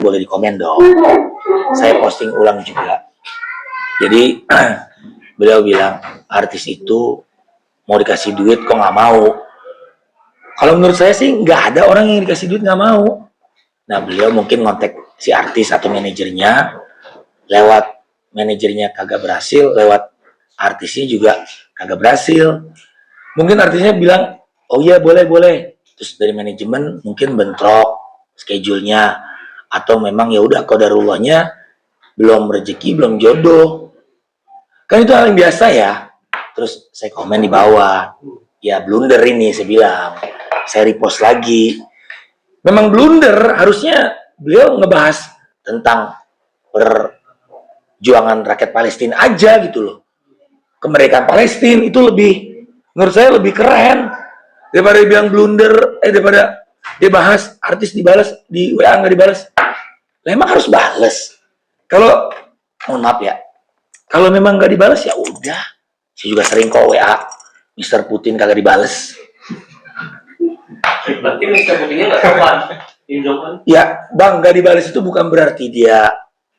boleh di komen dong. Saya posting ulang juga. Jadi beliau bilang artis itu mau dikasih duit kok nggak mau. Kalau menurut saya sih nggak ada orang yang dikasih duit nggak mau. Nah beliau mungkin ngontek si artis atau manajernya, lewat manajernya kagak berhasil, lewat artisnya juga kagak berhasil. Mungkin artisnya bilang, oh iya boleh. Terus dari manajemen mungkin bentrok schedule-nya, atau memang ya udah qadarullahnya belum rezeki, belum jodoh. Kan itu hal yang biasa ya. Terus saya komen di bawah, ya blunder ini saya bilang. Saya repost lagi. Memang blunder, harusnya beliau ngebahas tentang perjuangan rakyat Palestina aja gitu loh. Kemerdekaan Palestina itu lebih, menurut saya lebih keren daripada dia bilang blunder, daripada dia bahas artis dibalas di WA nggak dibalas. Lah emang harus balas. Kalau mohon maaf ya, kalau memang nggak dibalas ya udah. Saya juga sering kok WA Mr. Putin kagak dibalas. Berarti Mr. Putinnya nggak sopan. Ya bang, nggak dibalas itu bukan berarti dia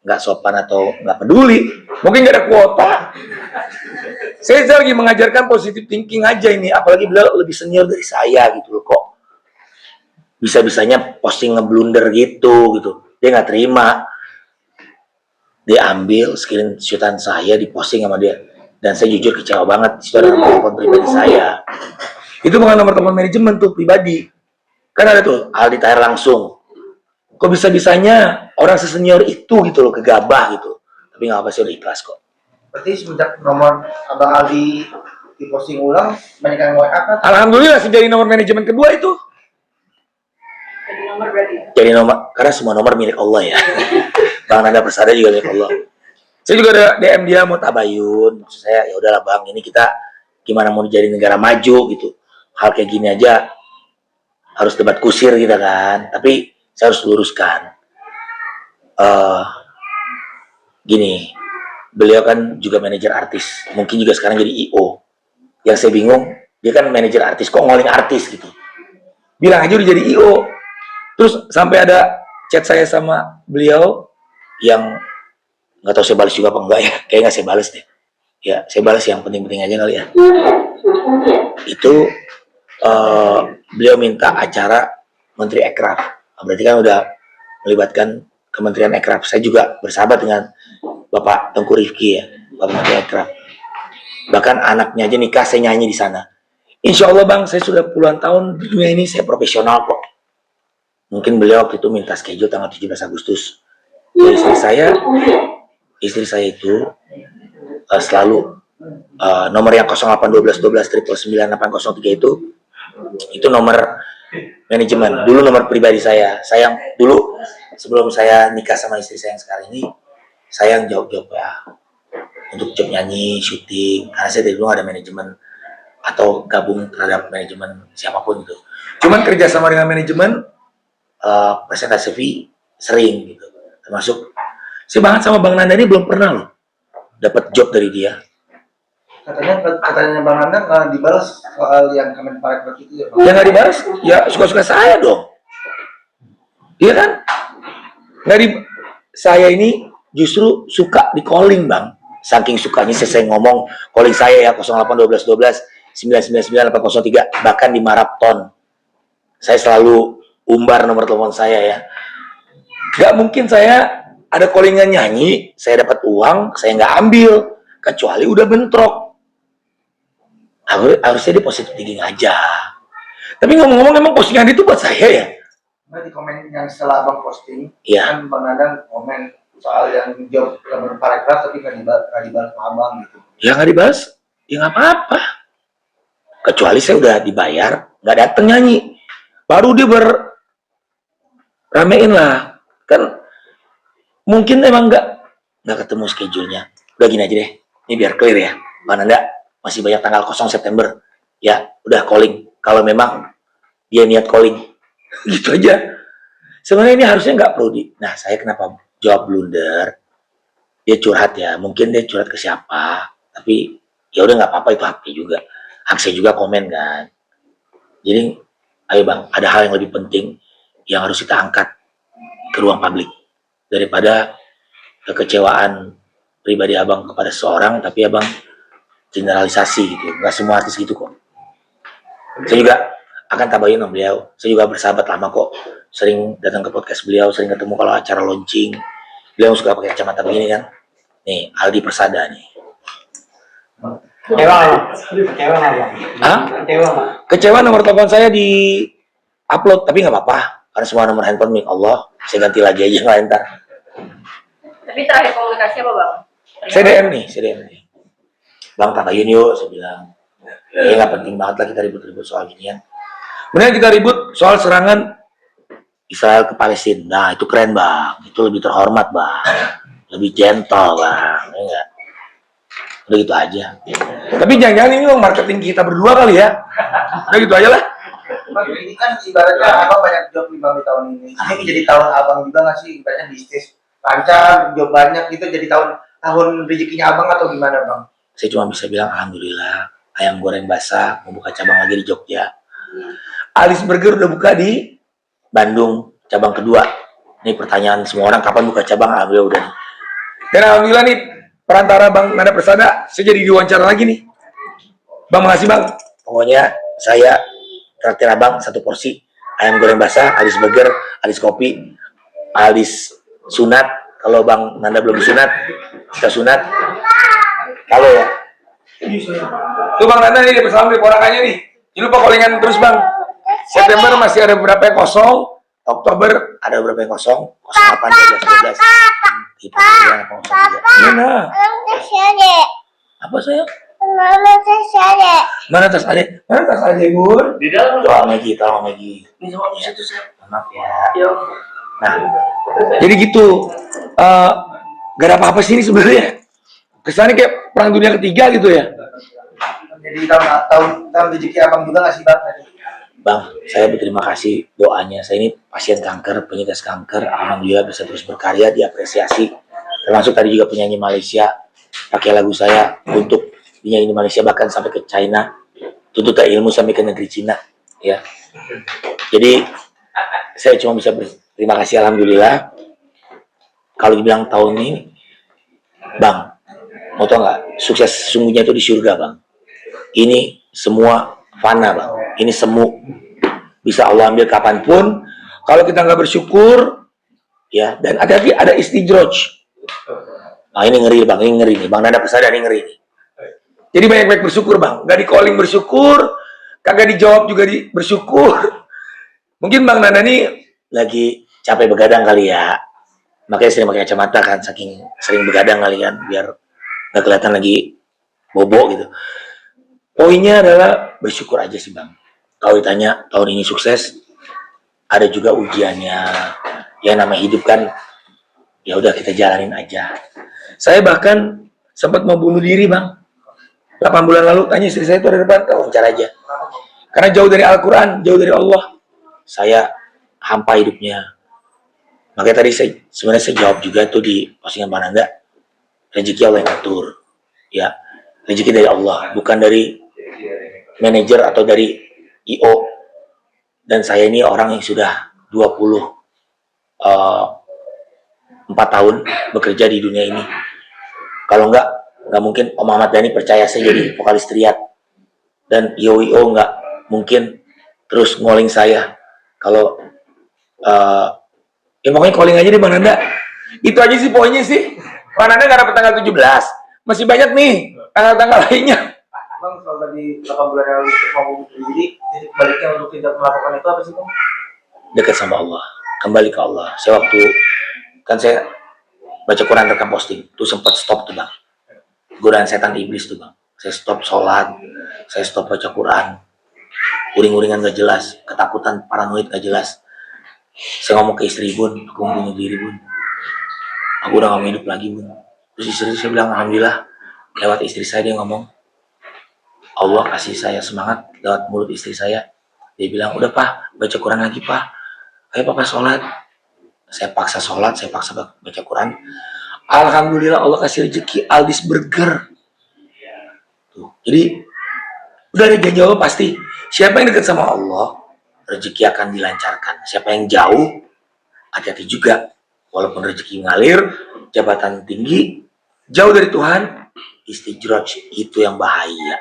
nggak sopan atau nggak peduli. Mungkin nggak ada kuota. Saya lagi mengajarkan positive thinking aja ini, apalagi beliau lebih senior dari saya gitu loh, kok bisa-bisanya posting ngeblunder gitu. Dia nggak terima. Dia ambil screenshotan saya, diposting sama dia. Dan saya jujur kecewa banget, itu ada nomor telepon pribadi saya. Itu bukan nomor telepon manajemen tuh, pribadi. Kan ada tuh, Aldi Tahir langsung. Kok bisa-bisanya orang sesenior itu gitu loh, gegabah gitu. Tapi nggak apa sih, udah ikhlas kok. Berarti semenjak nomor Abang Aldi diposting ulang, banyak yang WA kan? Alhamdulillah sih jadi nomor manajemen kedua itu. Jadi nomor berarti ya? Jadi nomor, karena semua nomor milik Allah ya. Bang Nanda Persada juga milik Allah. Saya juga ada DM dia mau tabayun. Maksud saya ya udahlah bang, ini kita gimana mau jadi negara maju gitu. Hal kayak gini aja harus debat kusir gitu kan. Tapi saya harus luruskan. Gini, beliau kan juga manajer artis. Mungkin juga sekarang jadi IO. Yang saya bingung, dia kan manajer artis, kok ngoling artis gitu. Bilang aja udah jadi IO. Terus sampai ada chat saya sama beliau yang nggak tahu saya balas juga apa enggak ya, kayaknya nggak saya balas deh. Ya saya balas yang penting-penting aja kali ya. Itu beliau minta acara Menteri Ekraf. Berarti kan udah melibatkan Kementerian Ekraf. Saya juga bersahabat dengan Bapak Tengku Rifki ya, Bapak Menteri Ekraf. Bahkan anaknya aja nikah saya nyanyi di sana. Insya Allah bang, saya sudah puluhan tahun di dunia ini, saya profesional kok. Mungkin beliau waktu itu minta schedule tanggal 17 Agustus. Ya, istri saya itu selalu nomor yang 081212999803 itu nomor manajemen. Dulu nomor pribadi saya. Saya dulu sebelum saya nikah sama istri saya yang sekarang ini, saya yang jawab ya untuk job nyanyi, syuting. Karena saya dari dulu ada manajemen atau gabung terhadap manajemen siapapun gitu. Cuman kerja sama dengan manajemen, presentasi fee sering gitu. Termasuk saya banget sama Bang Nanda ini belum pernah loh dapat job dari dia. Katanya Bang Nanda nggak dibalas soal yang Kemenparekraf itu ya Bang? Yang nggak dibalas, ya suka-suka saya dong. Iya kan? Saya ini justru suka di calling bang. Saking sukanya saya ngomong calling saya ya 081212999803, bahkan di maraton. Saya selalu umbar nomor telepon saya ya. Gak mungkin saya ada callingan nyanyi, saya dapat uang, saya nggak ambil, kecuali udah bentrok. Harusnya dia positif thinking aja. Tapi ngomong-ngomong emang postingan itu buat saya ya? Nah, di komen yang setelah Abang posting, ya. Kan Bang Nanda komen soal yang job Kemenparekraf tapi nggak dibalas sama Abang gitu. Ya nggak dibalas, ya nggak apa-apa. Kecuali saya udah dibayar, nggak dateng nyanyi. Baru dia ramein lah. Kan mungkin emang nggak ketemu schedule-nya. Udah gini aja deh, ini biar clear ya. Bang Nanda masih banyak tanggal 0 September. Ya, udah calling. Kalau memang dia niat calling. Gitu aja. Sebenarnya ini harusnya nggak perlu Nah, saya kenapa jawab blunder? Dia curhat ya. Mungkin dia curhat ke siapa. Tapi ya udah nggak apa-apa, itu haknya juga. Hak saya juga komen kan. Jadi, ayo bang, ada hal yang lebih penting yang harus kita angkat ke ruang publik. daripada kekecewaan pribadi abang kepada seorang, tapi abang generalisasi gitu. Nggak semua artis gitu kok. Saya juga akan tabayun sama beliau. Saya juga bersahabat lama kok. Sering datang ke podcast beliau, sering ketemu kalau acara launching. Beliau suka pakai kacamata begini kan. Nih, Aldi Persada nih. Kecewa Bang. Kecewa nggak Bang? Hah? Kecewa nggak? Kecewa nomor telepon saya di upload, tapi nggak apa-apa. Karena semua nomor handphone milik Allah. Saya ganti lagi aja nggak ntar. Tapi terakhir komunikasi apa bang? Saya DM nih. Bang tabayun yuk, saya bilang. Ya nggak penting banget lah kita ribut-ribut soal ginian. Kemudian kita ribut soal serangan Israel ke Palestina. Nah itu keren bang, itu lebih terhormat bang, lebih gentle bang, ya enggak? Udah gitu aja. Tapi jangan-jangan ini bang marketing kita berdua kali ya. Udah gitu aja lah. Bang, ini kan ibaratnya abang banyak job nih Bang di tahun ini. Ini jadi tahun abang juga nggak sih? Ibaratnya bisnis lancar, job banyak gitu. Jadi tahun rezekinya abang atau gimana Bang? Saya cuma bisa bilang alhamdulillah. Ayam goreng basah mau buka cabang lagi di Jogja. Alice Burger udah buka di Bandung cabang kedua. Ini pertanyaan semua orang kapan buka cabang? Alhamdulillah udah. Dan alhamdulillah nih perantara Bang Nanda Persada saya jadi diwawancara lagi nih. Bang makasih bang. Pokoknya saya traktir abang satu porsi ayam goreng basah, Alice Burger, Alice Kopi, Alice sunat. Kalau Bang Nanda belum disunat, kita sunat. Kalau ya. Tuh Bang Nanda nih bersama dengan ponakannya nih. Jangan lupa callingan terus Bang. September masih ada beberapa yang kosong. Oktober ada beberapa yang kosong. 08, 12, 12. Gitu. Mana? Apa sayang? Mana tas adek? Mana tas adek Bun? Di dalam. Doa Megi, tolong Megi. Ini sama situ saya. Maaf ya. Yo. Nah, jadi gitu. Gak ada apa-apa sih ini sebenarnya. Kesannya kayak perang dunia ketiga gitu ya. Jadi tahun rezeki abang juga nggak sih Bang? Bang, saya berterima kasih doanya. Saya ini pasien kanker, penyintas kanker. Alhamdulillah bisa terus berkarya, diapresiasi. Termasuk tadi juga penyanyi Malaysia pakai lagu saya untuk penyanyi di Malaysia bahkan sampai ke China. Tuntut ilmu sampai ke negeri Cina. Ya. Jadi saya cuma bisa berterima kasih alhamdulillah. Kalau dibilang tahun ini, Bang, mau tau nggak? Sukses sesungguhnya itu di surga, Bang. Ini semua fana, Bang. Ini semu. Bisa Allah ambil kapanpun. Kalau kita nggak bersyukur, ya. Dan ada istidroj. Nah ini ngeri, Bang. Ini ngeri nih. Bang Nanda Persada ini ngeri nih. Jadi banyak-banyak bersyukur, Bang. Nggak di calling bersyukur, kagak dijawab juga bersyukur. Mungkin Bang Nanda ini lagi capek begadang kali ya. Makanya sering pakai kacamata kan, saking sering begadang kali kan, biar nggak kelihatan lagi bobo gitu. Poinnya adalah bersyukur aja sih Bang. Kalau ditanya tahun ini sukses, ada juga ujiannya. Ya namanya hidup kan, ya udah kita jalanin aja. Saya bahkan sempat mau bunuh diri Bang. 8 bulan lalu tanya istri saya itu ada depan, wawancara aja. Karena jauh dari Al-Quran, jauh dari Allah, saya hampa hidupnya. Makanya tadi sebenarnya saya jawab juga tuh di postingan Pak Nanda, rezeki Allah yang atur, ya rezeki dari Allah, bukan dari manajer atau dari IO. Dan saya ini orang yang sudah 24 tahun bekerja di dunia ini. Kalau nggak mungkin Om Ahmad Dhani percaya saya jadi vokalis triad, dan IO nggak mungkin terus ngoling saya. Kalau ya pokoknya calling aja deh Bang Nanda. Itu aja sih poinnya sih. Bang Nanda nggak dapat tanggal 17. Masih banyak nih tanggal-tanggal lainnya. Bang, kalau tadi 8 bulan yang lalu mau bunuh diri, jadi baliknya untuk tidak melakukan itu apa sih Bang? Dekat sama Allah, kembali ke Allah. Saya baca Quran rekam posting, tuh sempat stop tuh Bang. Godaan setan iblis tuh Bang. Saya stop sholat, saya stop baca Quran. Uring-uringan gak jelas, ketakutan, paranoid gak jelas. Saya ngomong ke istri, Bun, aku mau bunuh diri Bun. Aku udah gak mau hidup lagi Bun. Terus istri saya bilang, alhamdulillah, lewat istri saya dia ngomong, Allah kasih saya semangat lewat mulut istri saya. Dia bilang, udah Pak, baca Quran lagi Pak. Ayo Papa sholat. Saya paksa sholat, saya paksa baca Quran. Alhamdulillah Allah kasih rezeki Alice Burger. Tuh. Jadi udah ada janji Allah pasti. Siapa yang dekat sama Allah, rezeki akan dilancarkan. Siapa yang jauh, hati-hati juga. walaupun rezeki ngalir, jabatan tinggi, jauh dari Tuhan, istijroj itu yang bahaya.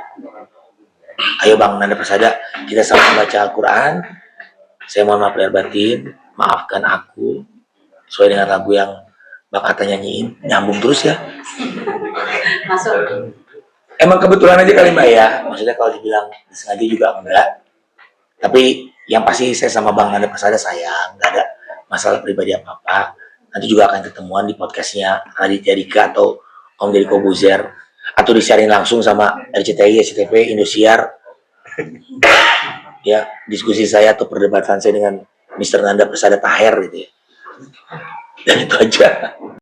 Ayo Bang Nanda Persada, kita sama baca Al-Quran. Saya mohon maaf lahir batin, maafkan aku sesuai dengan lagu yang Bang Atta nyanyiin, nyambung terus ya. Masuk. Emang kebetulan aja kali Mbak ya, maksudnya kalau dibilang disengaja juga enggak. Tapi yang pasti saya sama Bang Nanda Persada sayang, nggak ada masalah pribadi apa-apa. Nanti juga akan ketemuan di podcastnya Raditya Dika atau Om Deddy Kobuzer, atau disiarin langsung sama RCTI, SCTV, Indosiar. Ya, diskusi saya atau perdebatan saya dengan Mr. Nanda Persada Taher gitu ya. Dan itu aja.